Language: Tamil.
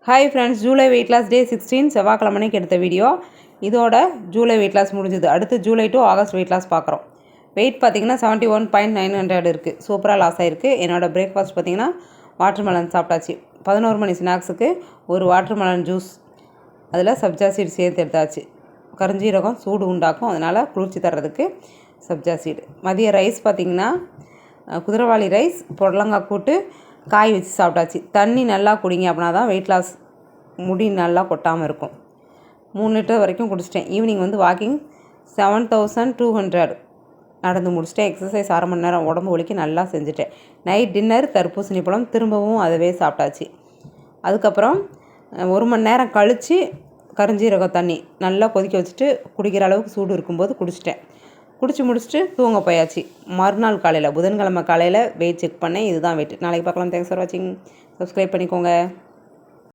Hi friends, July weight loss day 16 செவ்வாய்க்கிழமைக்கு எடுத்த வீடியோ. இதோட ஜூலை வெயிட் லாஸ் முடிஞ்சுது. அடுத்து July to August weight loss பார்க்குறோம். வெயிட் பார்த்திங்கன்னா 71.900 இருக்குது. சூப்பராக லாஸ் ஆகிருக்கு. என்னோடய பிரேக்ஃபாஸ்ட் பார்த்திங்கன்னா வாட்டர்மெலன் சாப்பிட்டாச்சு. 11 மணி ஸ்நாக்ஸுக்கு ஒரு வாட்டர்மெலன் ஜூஸ், அதில் சப்ஜா சீடு சேர்த்து எடுத்தாச்சு. கருஞ்சீரகம் சூடு உண்டாக்கும், அதனால் குளிர்ச்சி தர்றதுக்கு சப்ஜா சீடு. மதிய ரைஸ் பார்த்திங்கன்னா குதிரைவாளி ரைஸ், புடலங்காய் கூட்டு, காய் வச்சு சாப்பிட்டாச்சு. தண்ணி நல்லா குடிங்க, அப்படின்னா தான் வெயிட் லாஸ், முடி நல்லா கொட்டாமல் இருக்கும். 3 லிட்டர் வரைக்கும் குடிச்சிட்டேன். ஈவினிங் வாக்கிங் 7200 நடந்து முடிச்சிட்டேன். எக்ஸசைஸ் 1/2 மணி நேரம் உடம்பு வலிக்கு நல்லா செஞ்சுட்டேன். நைட் டின்னர் தர்பூசணி பழம், திரும்பவும் அதவே சாப்பிட்டாச்சு. அதுக்கப்புறம் 1 மணி நேரம் கழித்து கருஞ்சீரக தண்ணி நல்லா கொதிக்க வச்சுட்டு குடிக்கிற அளவுக்கு சூடு இருக்கும்போது குடிச்சிட்டேன். குடிச்சு முடிச்சுட்டு தூங்க போயாச்சு. மறுநாள் காலையில் புதன்கிழமை காலையில் வெயிட் செக் பண்ணேன். இதுதான் வெயிட். நாளைக்கு பார்க்கலாம். தேங்க்ஸ் ஃபார் வாட்சிங். சப்ஸ்கிரைப் பண்ணிக்கோங்க.